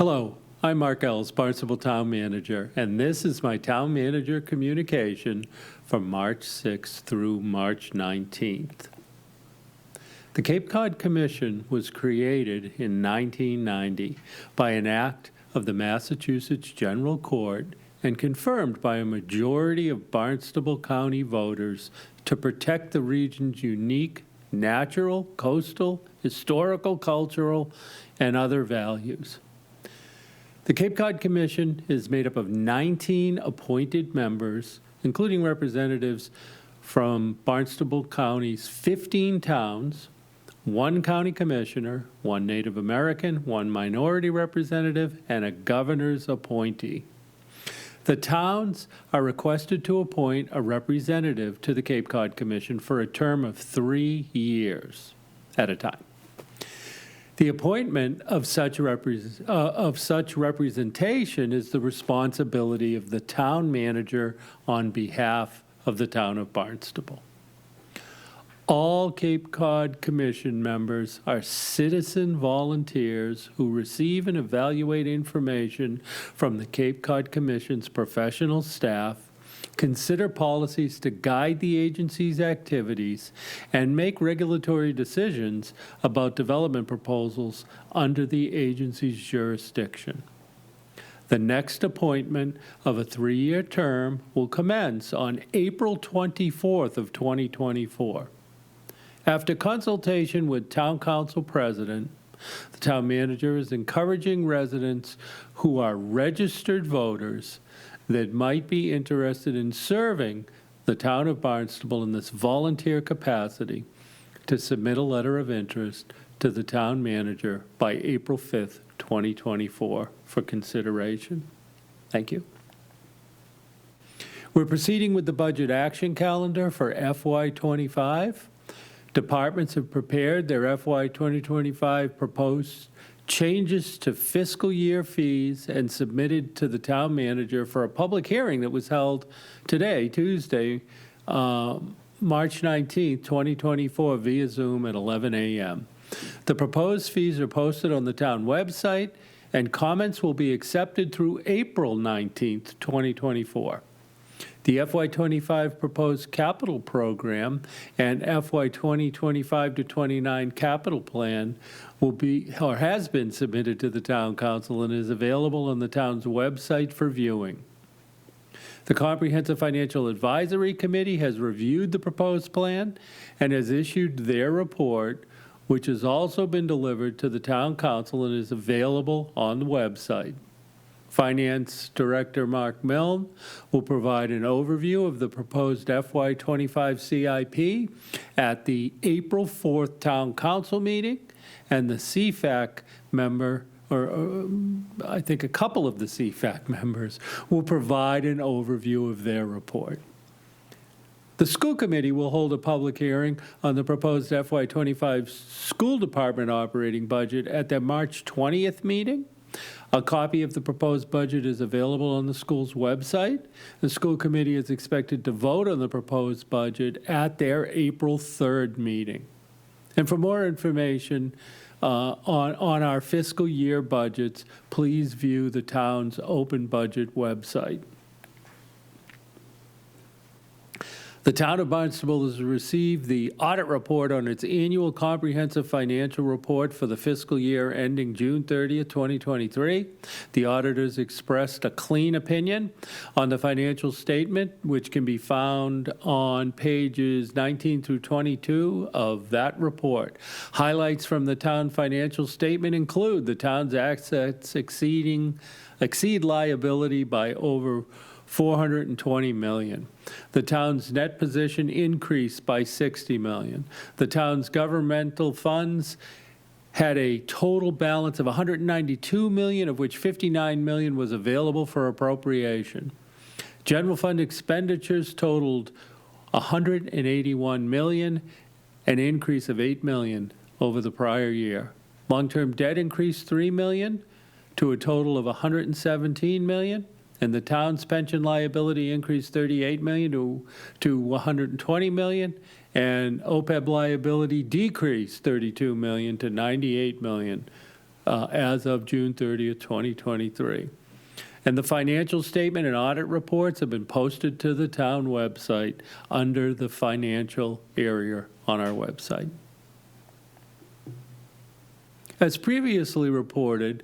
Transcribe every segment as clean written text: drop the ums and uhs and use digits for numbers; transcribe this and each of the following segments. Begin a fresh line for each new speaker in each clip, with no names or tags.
Hello, I'm Mark Ellis, Barnstable Town Manager, and this is my Town Manager communication from March 6th through March 19th. The Cape Cod Commission was created in 1990 by an act of the Massachusetts General Court and confirmed by a majority of Barnstable County voters to protect the region's unique natural, coastal, historical, cultural, and other values. The Cape Cod Commission is made up of 19 appointed members, including representatives from Barnstable County's 15 towns, one county commissioner, one Native American, one minority representative, and a governor's appointee. The towns are requested to appoint a representative to the Cape Cod Commission for a term of 3 years at a time. The appointment of such representation is the responsibility of the town manager on behalf of the town of Barnstable. All Cape Cod Commission members are citizen volunteers who receive and evaluate information from the Cape Cod Commission's professional staff, consider policies to guide the agency's activities, and make regulatory decisions about development proposals under the agency's jurisdiction. The next appointment of a 3-year term will commence on April 24th of 2024. After consultation with Town Council President, the Town Manager is encouraging residents who are registered voters that might be interested in serving the town of Barnstable in this volunteer capacity to submit a letter of interest to the Town Manager by April 5th, 2024 for consideration. Thank you. We're proceeding with the budget action calendar for FY25. Departments have prepared their FY 2025 proposed changes to fiscal year fees and submitted to the town manager for a public hearing that was held today, Tuesday, March 19th, 2024, via Zoom at 11 a.m. The proposed fees are posted on the town website, and comments will be accepted through April 19th, 2024. The FY25 proposed capital program and FY 2025 to 29 capital plan will be, or has been submitted to the Town Council and is available on the town's website for viewing. The Comprehensive Financial Advisory Committee has reviewed the proposed plan and has issued their report, which has also been delivered to the Town Council and is available on the website. Finance Director Mark Milne will provide an overview of the proposed FY25 CIP at the April 4th Town Council meeting, and the CFAC member, or I think a couple of the CFAC members, will provide an overview of their report. The school committee will hold a public hearing on the proposed FY25 school department operating budget at their March 20th meeting. A copy of the proposed budget is available on the school's website. The school committee is expected to vote on the proposed budget at their April 3rd meeting. And for more information on our fiscal year budgets, please view the town's open budget website. The town of Barnstable has received the audit report on its annual comprehensive financial report for the fiscal year ending June 30th, 2023. The auditors expressed a clean opinion on the financial statement, which can be found on pages 19 through 22 of that report. Highlights from the town financial statement include the town's assets exceed liability by over $420 million. The town's net position increased by $60 million. The town's governmental funds had a total balance of $192 million, of which $59 million was available for appropriation. General fund expenditures totaled $181 million, an increase of $8 million over the prior year. Long-term debt increased $3 million to a total of $117 million. And the town's pension liability increased $38 million to $120 million, and OPEB liability decreased $32 million to $98 million as of June 30th, 2023. And the financial statement and audit reports have been posted to the town website under the financial area on our website. As previously reported,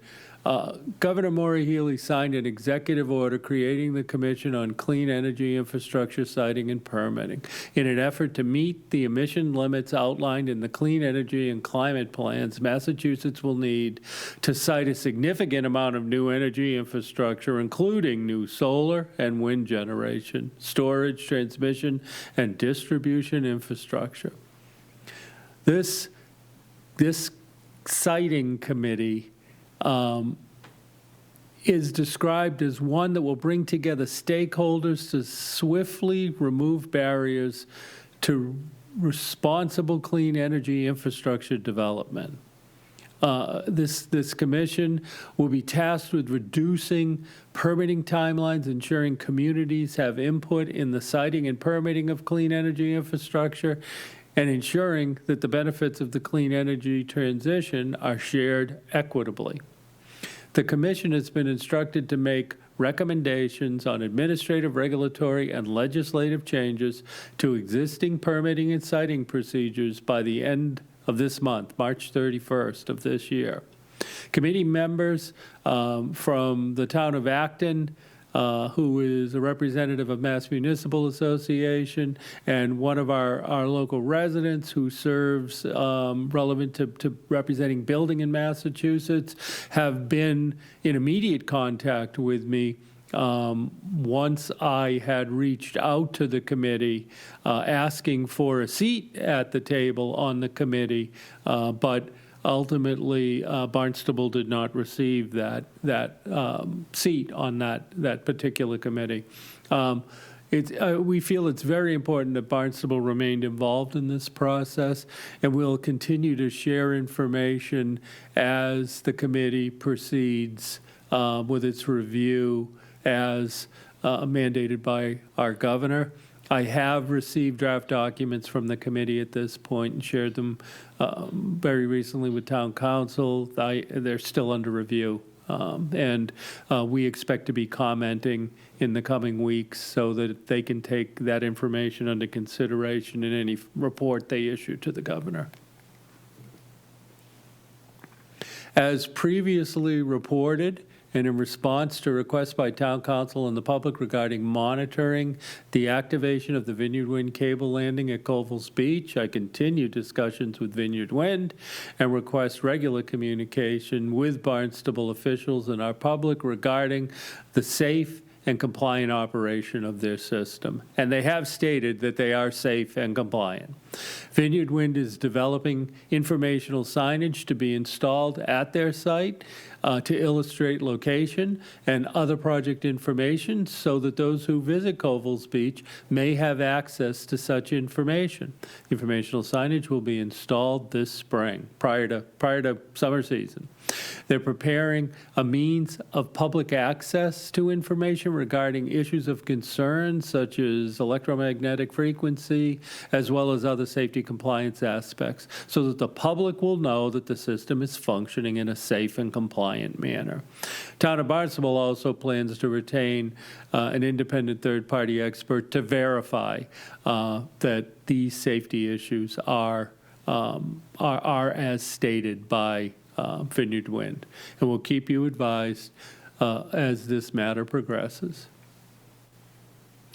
Governor Maura Healey signed an executive order creating the Commission on Clean Energy Infrastructure Siting and Permitting in an effort to meet the emission limits outlined in the Clean Energy and Climate Plans Massachusetts will need to site a significant amount of new energy infrastructure, including new solar and wind generation, storage, transmission, and distribution infrastructure. This siting committee is described as one that will bring together stakeholders to swiftly remove barriers to responsible clean energy infrastructure development. This commission will be tasked with reducing permitting timelines, ensuring communities have input in the siting and permitting of clean energy infrastructure, and ensuring that the benefits of the clean energy transition are shared equitably. The Commission has been instructed to make recommendations on administrative, regulatory, and legislative changes to existing permitting and siting procedures by the end of this month, March 31st of this year. Committee members from the town of Acton, who is a representative of Mass Municipal Association, and one of our local residents who serves relevant to representing building in Massachusetts, have been in immediate contact with me once I had reached out to the committee asking for a seat at the table on the committee, but ultimately, Barnstable did not receive that seat on that particular committee. We feel it's very important that Barnstable remained involved in this process, and we'll continue to share information as the committee proceeds with its review as mandated by our governor. I have received draft documents from the committee at this point and shared them very recently with town council. They're still under review. And we expect to be commenting in the coming weeks so that they can take that information under consideration in any report they issue to the governor. As previously reported, and in response to requests by town council and the public regarding monitoring the activation of the Vineyard Wind cable landing at Colville's Beach, I continue discussions with Vineyard Wind and request regular communication with Barnstable officials and our public regarding the safe and compliant operation of their system. And they have stated that they are safe and compliant. Vineyard Wind is developing informational signage to be installed at their site to illustrate location and other project information so that those who visit Colville's Beach may have access to such information. Informational signage will be installed this spring, prior to summer season. They're preparing a means of public access to information regarding issues of concern such as electromagnetic frequency, as well as other safety compliance aspects, so that the public will know that the system is functioning in a safe and compliant manner. Town of Barnstable also plans to retain an independent third-party expert to verify that these safety issues are as stated by Vineyard Wind, and we'll keep you advised as this matter progresses.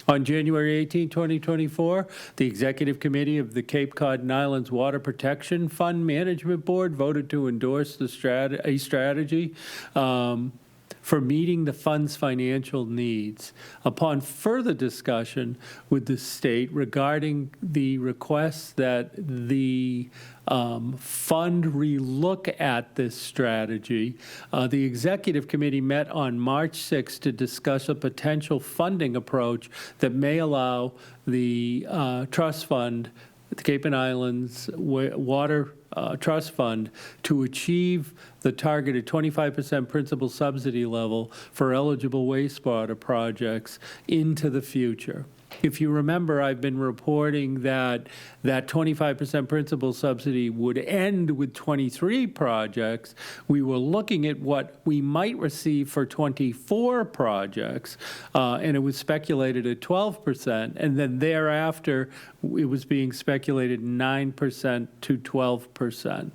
On January 18, 2024, the Executive Committee of the Cape Cod and Islands Water Protection Fund Management Board voted to endorse a strategy for meeting the fund's financial needs. Upon further discussion with the state regarding the request that the fund relook at this strategy, the Executive Committee met on March 6 to discuss a potential funding approach that may allow the trust fund, the Cape and Islands Water Trust Fund, to achieve the targeted 25% principal subsidy level for eligible wastewater projects into the future. If you remember, I've been reporting that that 25% principal subsidy would end with 23 projects. We were looking at what we might receive for 24 projects, and it was speculated at 12%. And then thereafter, it was being speculated 9% to 12%.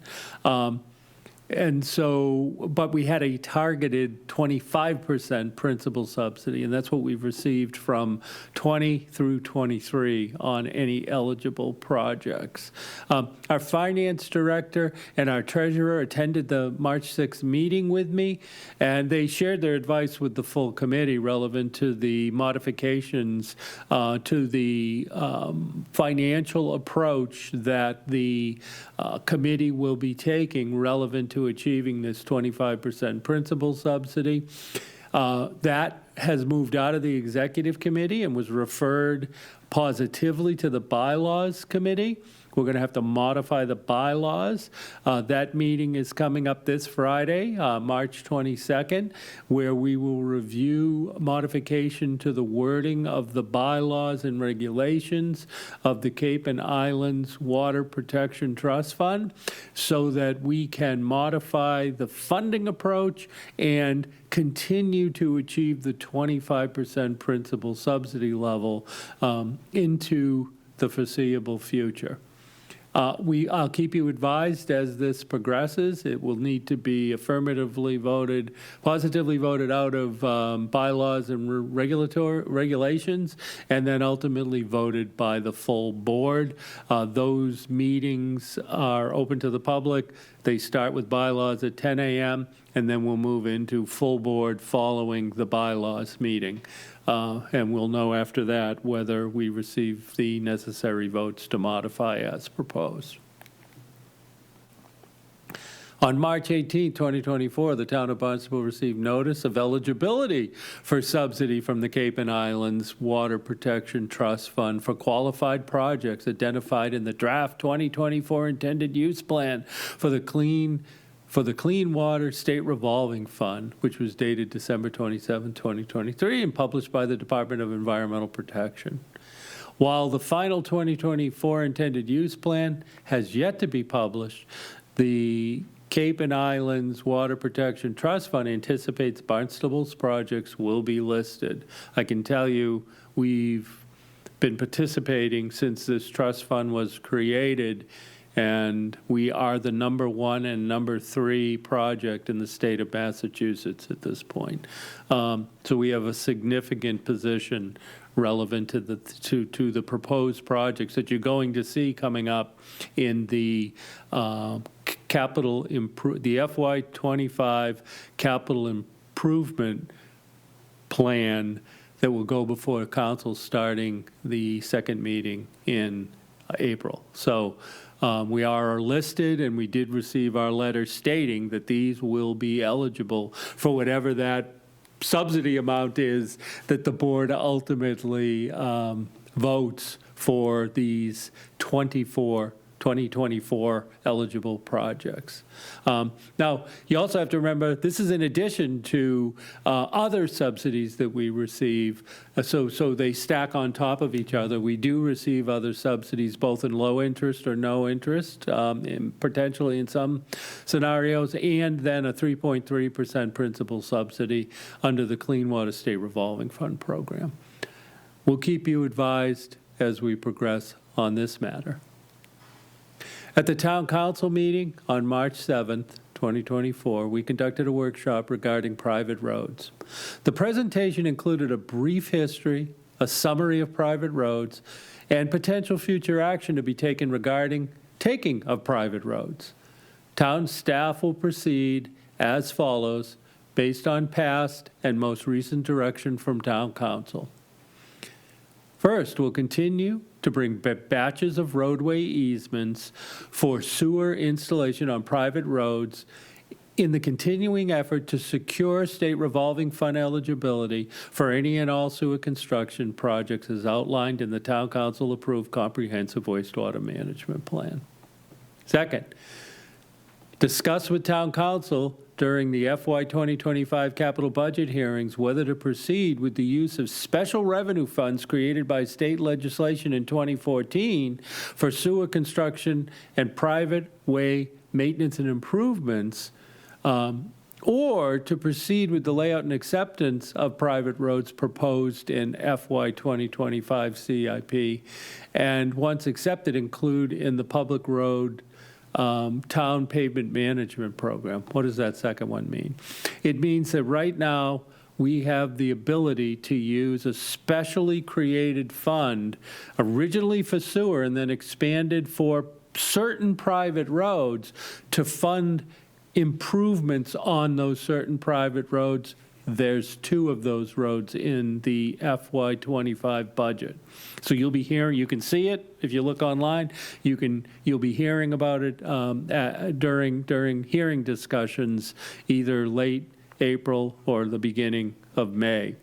And so, but we had a targeted 25% principal subsidy, and that's what we've received from 20 through 23 on any eligible projects. Our finance director and our treasurer attended the March 6th meeting with me, and they shared their advice with the full committee relevant to the modifications to the financial approach that the committee will be taking relevant to achieving this 25% principal subsidy. That has moved out of the executive committee and was referred positively to the bylaws committee. We're going to have to modify the bylaws. That meeting is coming up this Friday, March 22nd, where we will review modification to the wording of the bylaws and regulations of the Cape and Islands Water Protection Trust Fund so that we can modify the funding approach and continue to achieve the 25% principal subsidy level into the foreseeable future. I'll keep you advised as this progresses. It will need to be positively voted out of bylaws and regulations, and then ultimately voted by the full board. Those meetings are open to the public. They start with bylaws at 10 a.m., and then we'll move into full board following the bylaws meeting. And we'll know after that whether we receive the necessary votes to modify as proposed. On March 18, 2024, the town of Barnstable received notice of eligibility for subsidy from the Cape and Islands Water Protection Trust Fund for qualified projects identified in the draft 2024 intended use plan for the Clean Water State Revolving Fund, which was dated December 27, 2023, and published by the Department of Environmental Protection. While the final 2024 intended use plan has yet to be published, the Cape and Islands Water Protection Trust Fund anticipates Barnstable's projects will be listed. I can tell you we've been participating since this trust fund was created, and we are the #1 and #3 project in the state of Massachusetts at this point. So we have a significant position relevant to the proposed projects that you're going to see coming up in the the FY25 capital improvement plan that will go before council starting the second meeting in April. So we are listed, and we did receive our letter stating that these will be eligible for whatever that subsidy amount is that the board ultimately votes for these 2024 eligible projects. Now, you also have to remember, this is in addition to other subsidies that we receive, so they stack on top of each other. We do receive other subsidies, both in low interest or no interest, potentially in some scenarios, and then a 3.3% principal subsidy under the Clean Water State Revolving Fund program. We'll keep you advised as we progress on this matter. At the Town Council meeting on March 7th, 2024, we conducted a workshop regarding private roads. The presentation included a brief history, a summary of private roads, and potential future action to be taken regarding taking of private roads. Town staff will proceed as follows, based on past and most recent direction from Town Council. First, we'll continue to bring batches of roadway easements for sewer installation on private roads in the continuing effort to secure state revolving fund eligibility for any and all sewer construction projects as outlined in the Town Council approved comprehensive wastewater management plan. Second, discuss with Town Council during the FY 2025 capital budget hearings whether to proceed with the use of special revenue funds created by state legislation in 2014 for sewer construction and private way maintenance and improvements, or to proceed with the layout and acceptance of private roads proposed in FY 2025 CIP, and once accepted, include in the public road town pavement management program. What does that second one mean? It means that right now we have the ability to use a specially created fund, originally for sewer and then expanded for certain private roads, to fund improvements on those certain private roads. There's 2 of those roads in the FY 25 budget. So you'll be hearing, you can see it if you look online. You'll be hearing about it during hearing discussions, either late April or the beginning of May.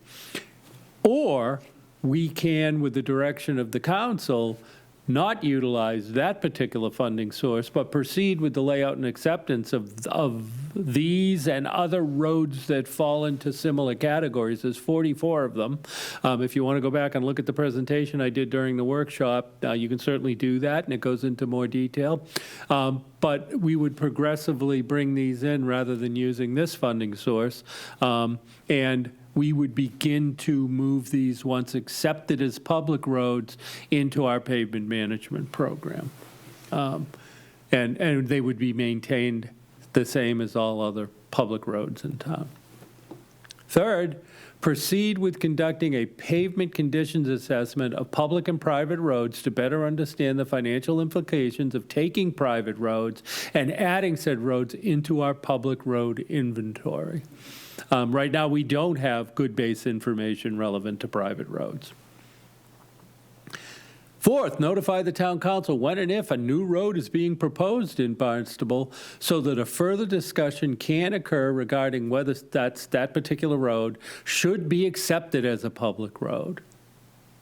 Or we can, with the direction of the council, not utilize that particular funding source, but proceed with the layout and acceptance of these and other roads that fall into similar categories. There's 44 of them. If you want to go back and look at the presentation I did during the workshop, you can certainly do that, and it goes into more detail. But we would progressively bring these in rather than using this funding source. And we would begin to move these, once accepted as public roads, into our pavement management program. And they would be maintained the same as all other public roads in town. Third, proceed with conducting a pavement conditions assessment of public and private roads to better understand the financial implications of taking private roads and adding said roads into our public road inventory. Right now, we don't have good base information relevant to private roads. Fourth, notify the town council when and if a new road is being proposed in Barnstable so that a further discussion can occur regarding whether that particular road should be accepted as a public road.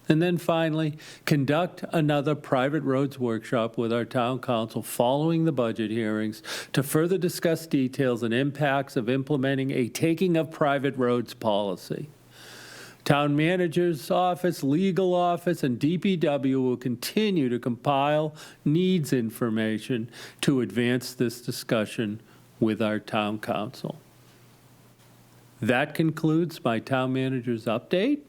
And then finally, conduct another private roads workshop with our town council following the budget hearings to further discuss details and impacts of implementing a taking of private roads policy. Town manager's office, legal office, and DPW will continue to compile needs information to advance this discussion with our town council. That concludes my town manager's update.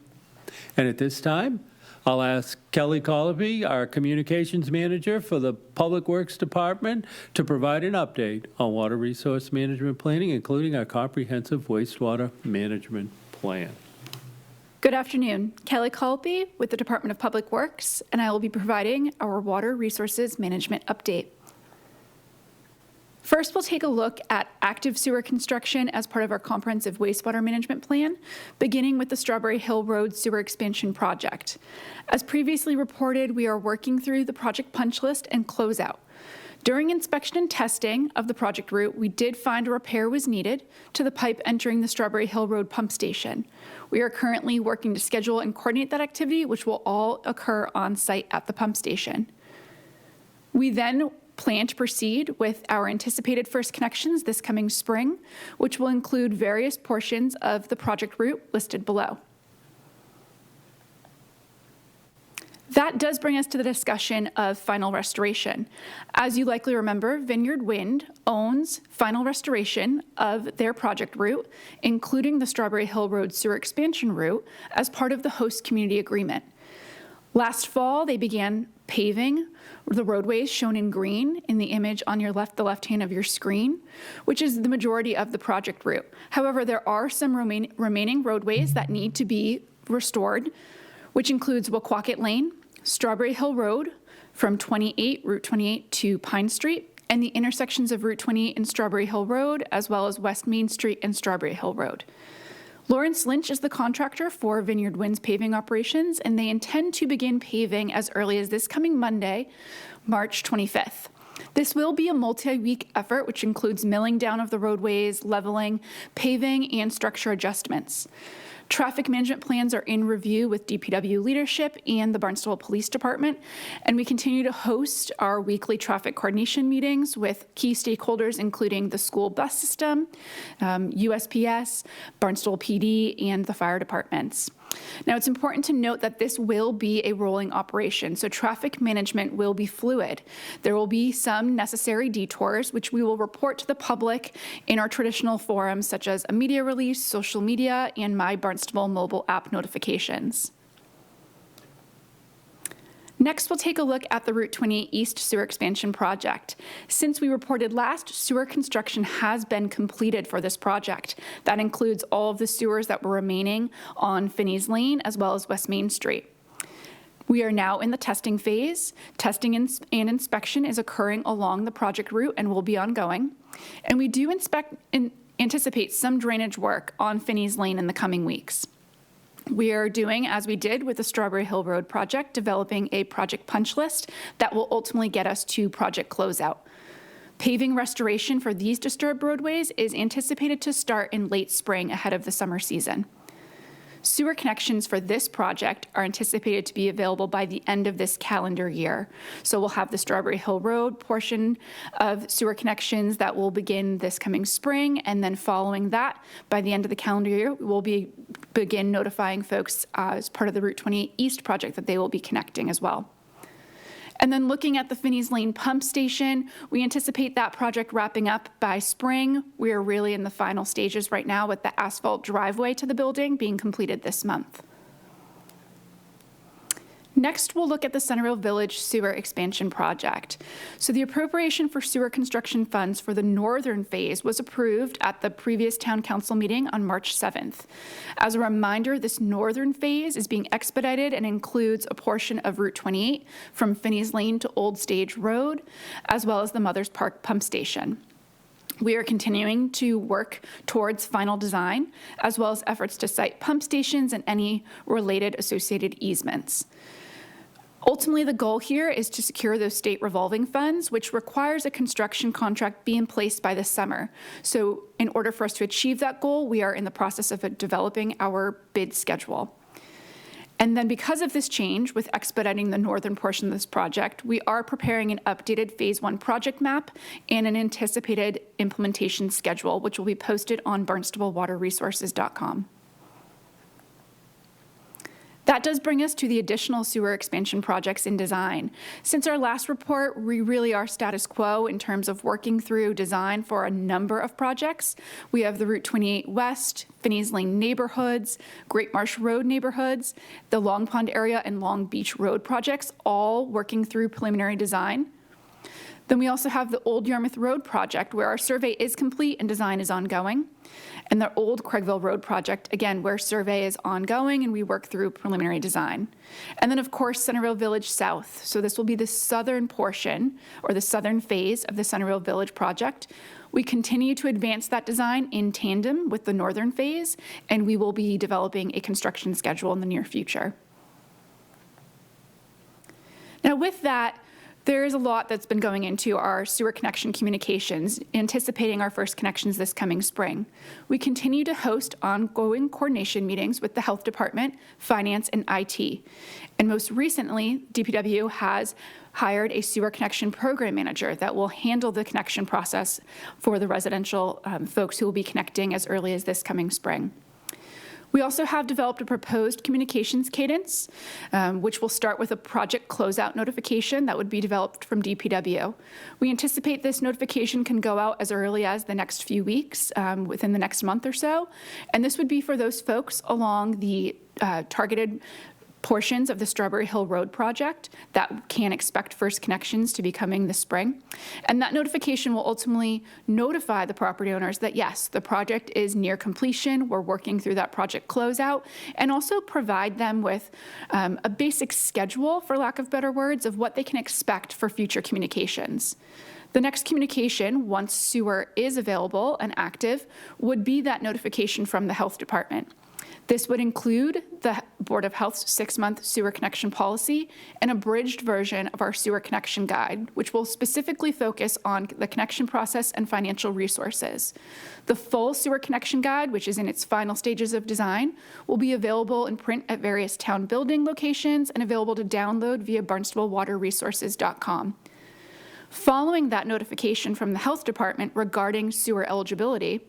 And at this time, I'll ask Kelly Colby, our communications manager for the Public Works Department, to provide an update on water resource management planning, including our comprehensive wastewater management plan.
Good afternoon. Kelly Colby with the Department of Public Works, and I will be providing our water resources management update. First, we'll take a look at active sewer construction as part of our comprehensive wastewater management plan, beginning with the Strawberry Hill Road Sewer Expansion Project. As previously reported, we are working through the project punch list and closeout. During inspection and testing of the project route, we did find a repair was needed to the pipe entering the Strawberry Hill Road pump station. We are currently working to schedule and coordinate that activity, which will all occur on site at the pump station. We then plan to proceed with our anticipated first connections this coming spring, which will include various portions of the project route listed below. That does bring us to the discussion of final restoration. As you likely remember, Vineyard Wind owns final restoration of their project route, including the Strawberry Hill Road sewer expansion route, as part of the host community agreement. Last fall, they began paving the roadways shown in green in the image on your left, the left hand of your screen, which is the majority of the project route. However, there are some remaining roadways that need to be restored, which includes Waquaket Lane, Strawberry Hill Road from Route 28 to Pine Street, and the intersections of Route 28 and Strawberry Hill Road, as well as West Main Street and Strawberry Hill Road. Lawrence Lynch is the contractor for Vineyard Wind's paving operations, and they intend to begin paving as early as this coming Monday, March 25th. This will be a multi-week effort, which includes milling down of the roadways, leveling, paving, and structure adjustments. Traffic management plans are in review with DPW leadership and the Barnstable Police Department, and we continue to host our weekly traffic coordination meetings with key stakeholders, including the school bus system, USPS, Barnstable PD, and the fire departments. Now, it's important to note that this will be a rolling operation, so traffic management will be fluid. There will be some necessary detours, which we will report to the public in our traditional forums, such as a media release, social media, and My Barnstable mobile app notifications. Next, we'll take a look at the Route 28 East Sewer Expansion Project. Since we reported last, sewer construction has been completed for this project. That includes all of the sewers that were remaining on Finney's Lane as well as West Main Street. We are now in the testing phase. Testing and inspection is occurring along the project route and will be ongoing. And we do anticipate some drainage work on Finney's Lane in the coming weeks. We are doing, as we did with the Strawberry Hill Road project, developing a project punch list that will ultimately get us to project closeout. Paving restoration for these disturbed roadways is anticipated to start in late spring ahead of the summer season. Sewer connections for this project are anticipated to be available by the end of this calendar year. So we'll have the Strawberry Hill Road portion of sewer connections that will begin this coming spring, and then following that, by the end of the calendar year, we'll begin notifying folks as part of the Route 28 East project that they will be connecting as well. And then looking at the Finney's Lane pump station, we anticipate that project wrapping up by spring. We are really in the final stages right now with the asphalt driveway to the building being completed this month. Next, we'll look at the Centerville Village Sewer Expansion Project. So the appropriation for sewer construction funds for the northern phase was approved at the previous town council meeting on March 7th. As a reminder, this northern phase is being expedited and includes a portion of Route 28 from Finney's Lane to Old Stage Road, as well as the Mothers Park pump station. We are continuing to work towards final design, as well as efforts to site pump stations and any related associated easements. Ultimately, the goal here is to secure those state revolving funds, which requires a construction contract be in place by this summer. So in order for us to achieve that goal, we are in the process of developing our bid schedule. And then because of this change with expediting the northern portion of this project, we are preparing an updated Phase 1 project map and an anticipated implementation schedule, which will be posted on barnstablewaterresources.com. That does bring us to the additional sewer expansion projects in design. Since our last report, we really are status quo in terms of working through design for a number of projects. We have the Route 28 West, Finney's Lane neighborhoods, Great Marsh Road neighborhoods, the Long Pond area and Long Beach Road projects, all working through preliminary design. Then we also have the Old Yarmouth Road project, where our survey is complete and design is ongoing. And the Old Craigville Road project, again, where survey is ongoing and we work through preliminary design. And then, of course, Centerville Village South. So this will be the southern portion, or the southern phase of the Centerville Village project. We continue to advance that design in tandem with the northern phase, and we will be developing a construction schedule in the near future. Now, with that, there is a lot that's been going into our sewer connection communications, anticipating our first connections this coming spring. We continue to host ongoing coordination meetings with the Health Department, Finance, and IT. And most recently, DPW has hired a sewer connection program manager that will handle the connection process for the residential folks who will be connecting as early as this coming spring. We also have developed a proposed communications cadence, which will start with a project closeout notification that would be developed from DPW. We anticipate this notification can go out as early as the next few weeks, within the next month or so. And this would be for those folks along the targeted portions of the Strawberry Hill Road project that can expect first connections to be coming this spring. And that notification will ultimately notify the property owners that, yes, the project is near completion, we're working through that project closeout, and also provide them with a basic schedule, for lack of better words, of what they can expect for future communications. The next communication, once sewer is available and active, would be that notification from the Health Department. This would include the Board of Health's 6-month sewer connection policy and a bridged version of our sewer connection guide, which will specifically focus on the connection process and financial resources. The full sewer connection guide, which is in its final stages of design, will be available in print at various town building locations and available to download via barnstablewaterresources.com. Following that notification from the Health Department regarding sewer eligibility,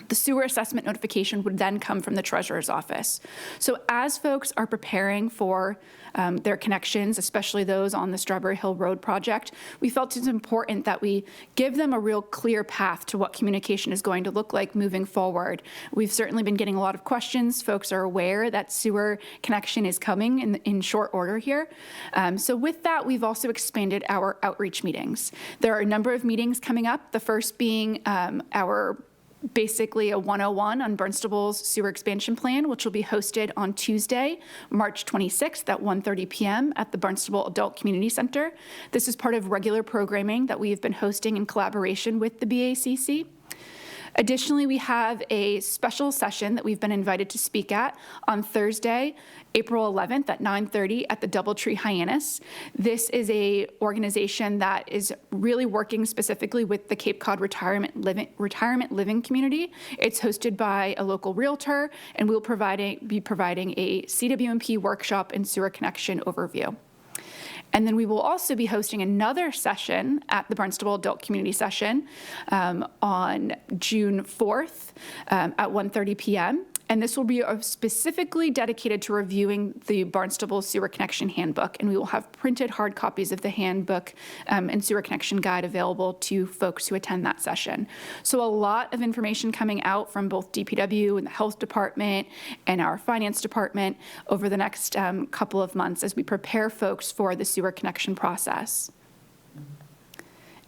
the sewer assessment notification would then come from the Treasurer's Office. So as folks are preparing for their connections, especially those on the Strawberry Hill Road project, we felt it's important that we give them a real clear path to what communication is going to look like moving forward. We've certainly been getting a lot of questions. Folks are aware that sewer connection is coming in short order here. So with that, we've also expanded our outreach meetings. There are a number of meetings coming up, the first being basically a 101 on Barnstable's sewer expansion plan, which will be hosted on Tuesday, March 26th at 1:30 p.m. at the Barnstable Adult Community Center. This is part of regular programming that we've been hosting in collaboration with the BACC. Additionally, we have a special session that we've been invited to speak at on Thursday, April 11th at 9:30 at the Doubletree Hyannis. This is a organization that is really working specifically with the Cape Cod retirement living community. It's hosted by a local realtor, and we'll be providing a CWMP workshop and sewer connection overview. And then we will also be hosting another session at the Barnstable Adult Community Session on June 4th at 1:30 p.m. And this will be specifically dedicated to reviewing the Barnstable Sewer Connection Handbook. And we will have printed hard copies of the handbook and sewer connection guide available to folks who attend that session. So a lot of information coming out from both DPW and the Health Department and our Finance Department over the next couple of months as we prepare folks for the sewer connection process.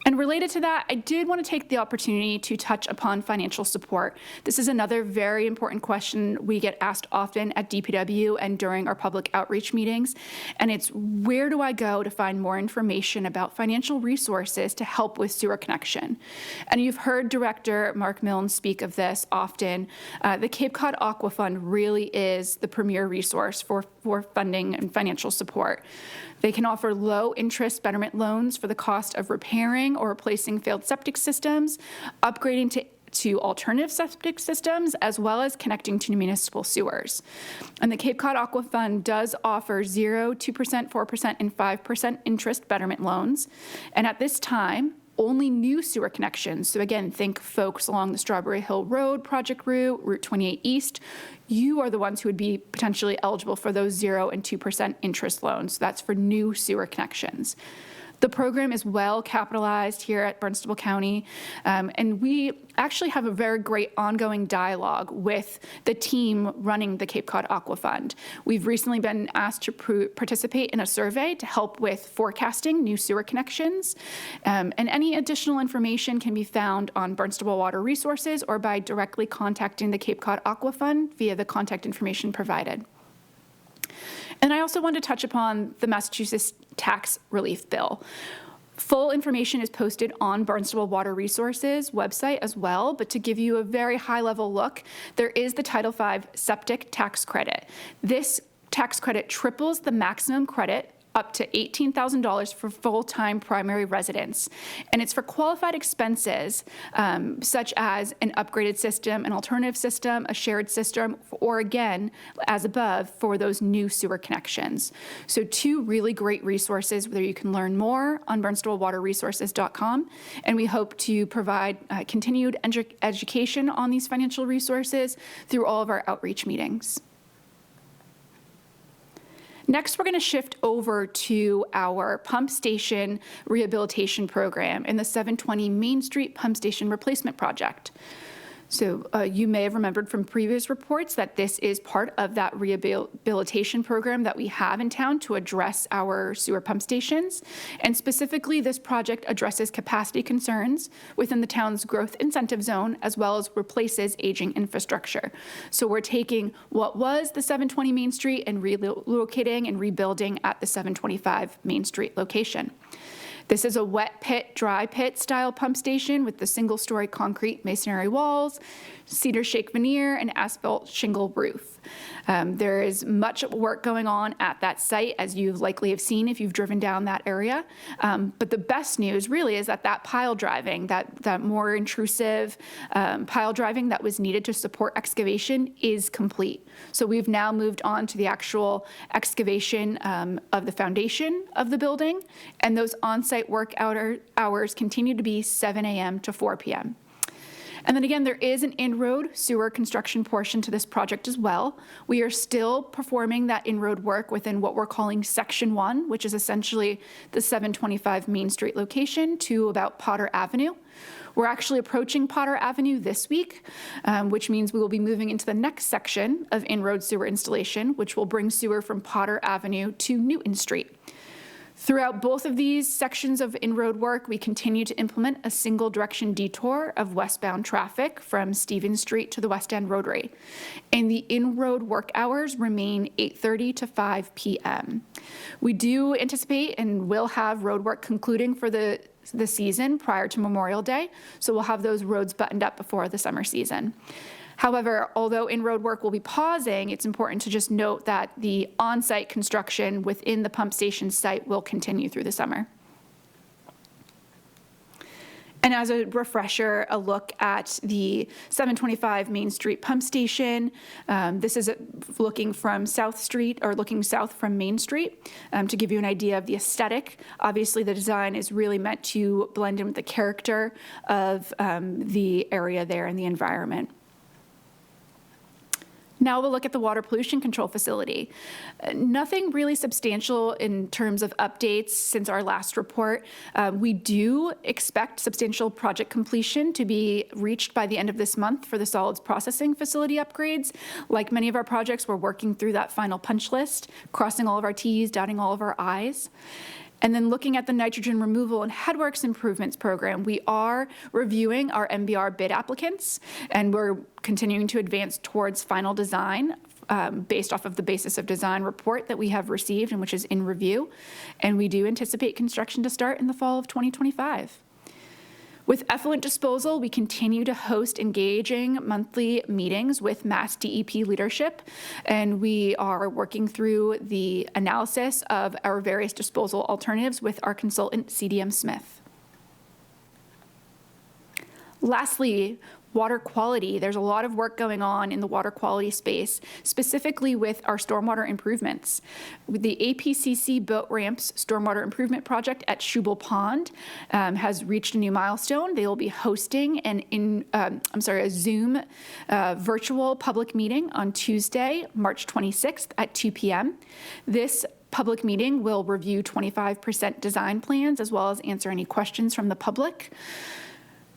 And related to that, I did want to take the opportunity to touch upon financial support. This is another very important question we get asked often at DPW and during our public outreach meetings. And it's, where do I go to find more information about financial resources to help with sewer connection? And you've heard Director Mark Milne speak of this often. The Cape Cod Aqua Fund really is the premier resource for funding and financial support. They can offer low-interest betterment loans for the cost of repairing or replacing failed septic systems, upgrading to alternative septic systems, as well as connecting to municipal sewers. And the Cape Cod Aqua Fund does offer 0%, 2%, 4%, and 5% interest betterment loans. And at this time, only new sewer connections, so again, think folks along the Strawberry Hill Road project route, Route 28 East, you are the ones who would be potentially eligible for those 0% and 2% interest loans. That's for new sewer connections. The program is well capitalized here at Barnstable County, and we actually have a very great ongoing dialogue with the team running the Cape Cod Aqua Fund. We've recently been asked to participate in a survey to help with forecasting new sewer connections, and any additional information can be found on Barnstable Water Resources or by directly contacting the Cape Cod Aqua Fund via the contact information provided. And I also want to touch upon the Massachusetts tax relief bill. Full information is posted on Barnstable Water Resources website as well, but to give you a very high-level look, there is the Title V septic tax credit. This tax credit triples the maximum credit up to $18,000 for full-time primary residents. And it's for qualified expenses such as an upgraded system, an alternative system, a shared system, or again, as above, for those new sewer connections. So two really great resources where you can learn more on barnstablewaterresources.com. And we hope to provide continued education on these financial resources through all of our outreach meetings. Next, we're going to shift over to our pump station rehabilitation program in the 720 Main Street Pump Station Replacement Project. So you may have remembered from previous reports that this is part of that rehabilitation program that we have in town to address our sewer pump stations. And specifically, this project addresses capacity concerns within the town's growth incentive zone, as well as replaces aging infrastructure. So we're taking what was the 720 Main Street and relocating and rebuilding at the 725 Main Street location. This is a wet pit, dry pit style pump station with the single-story concrete masonry walls, cedar shake veneer, and asphalt shingle roof. There is much work going on at that site, as you likely have seen if you've driven down that area. But the best news really is that pile driving, that more intrusive pile driving that was needed to support excavation is complete. So we've now moved on to the actual excavation of the foundation of the building, and those on-site work hours continue to be 7 a.m. to 4 p.m. And then again, there is an in-road sewer construction portion to this project as well. We are still performing that in-road work within what we're calling Section 1, which is essentially the 725 Main Street location to about Potter Avenue. We're actually approaching Potter Avenue this week, which means we will be moving into the next section of in-road sewer installation, which will bring sewer from Potter Avenue to Newton Street. Throughout both of these sections of in-road work, we continue to implement a single direction detour of westbound traffic from Stevens Street to the West End Rotary. And the in-road work hours remain 8:30 to 5 p.m. We do anticipate and will have road work concluding for the season prior to Memorial Day, so we'll have those roads buttoned up before the summer season. However, although in-road work will be pausing, it's important to just note that the on-site construction within the pump station site will continue through the summer. And as a refresher, a look at the 725 Main Street pump station. This is looking from South Street, or looking south from Main Street, to give you an idea of the aesthetic. Obviously, the design is really meant to blend in with the character of the area there and the environment. Now we'll look at the water pollution control facility. Nothing really substantial in terms of updates since our last report. We do expect substantial project completion to be reached by the end of this month for the solids processing facility upgrades. Like many of our projects, we're working through that final punch list, crossing all of our T's, dotting all of our I's. And then looking at the nitrogen removal and headworks improvements program, we are reviewing our MBR bid applicants, and we're continuing to advance towards final design based off of the basis of design report that we have received and which is in review. And we do anticipate construction to start in the fall of 2025. With effluent disposal, we continue to host engaging monthly meetings with Mass DEP leadership, and we are working through the analysis of our various disposal alternatives with our consultant, CDM Smith. Lastly, water quality. There's a lot of work going on in the water quality space, specifically with our stormwater improvements. With the APCC Boat Ramps Stormwater Improvement Project at Shubal Pond has reached a new milestone. They will be hosting a Zoom virtual public meeting on Tuesday, March 26th at 2 p.m. This public meeting will review 25% design plans as well as answer any questions from the public.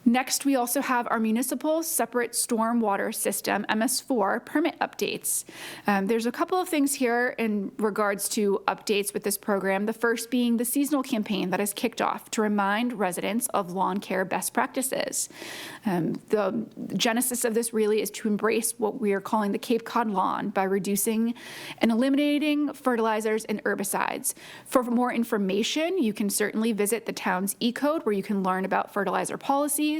Next, we also have our municipal separate stormwater system, MS4, permit updates. There's a couple of things here in regards to updates with this program. The first being the seasonal campaign that has kicked off to remind residents of lawn care best practices. The genesis of this really is to embrace what we are calling the Cape Cod lawn by reducing and eliminating fertilizers and herbicides. For more information, you can certainly visit the town's e-code where you can learn about fertilizer policies,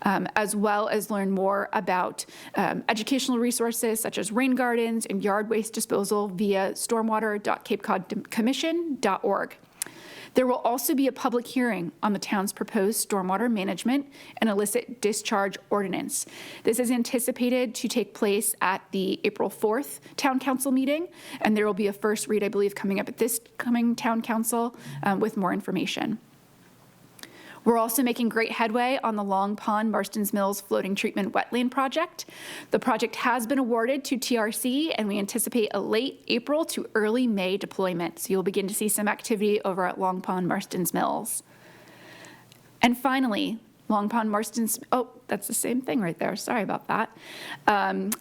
as well as learn more about educational resources such as rain gardens and yard waste disposal via stormwater.capecodcommission.org. There will also be a public hearing on the town's proposed stormwater management and illicit discharge ordinance. This is anticipated to take place at the April 4th Town Council meeting, and there will be a first read, I believe, coming up at this coming Town Council with more information. We're also making great headway on the Long Pond Marston's Mills Floating Treatment Wetland Project. The project has been awarded to TRC, and we anticipate a late April to early May deployment. So you'll begin to see some activity over at Long Pond Marston's Mills. And finally, Long Pond Marston's, oh, that's the same thing right there. Sorry about that.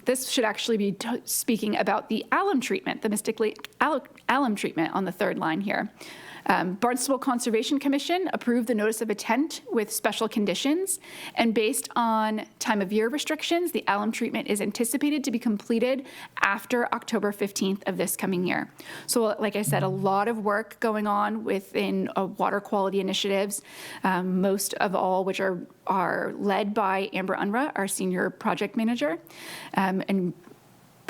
This should actually be speaking about the alum treatment, the Mystic Lake alum treatment on the third line here. Barnstable Conservation Commission approved the notice of intent with special conditions, and based on time of year restrictions, the alum treatment is anticipated to be completed after October 15th of this coming year. So like I said, a lot of work going on within water quality initiatives, most of all which are led by Amber Unruh, our senior project manager, and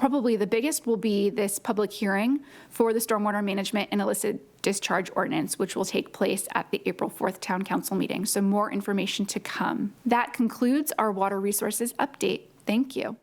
probably the biggest will be this public hearing for the stormwater management and illicit discharge ordinance, which will take place at the April 4th Town Council meeting. So more information to come. That concludes our water resources update. Thank you.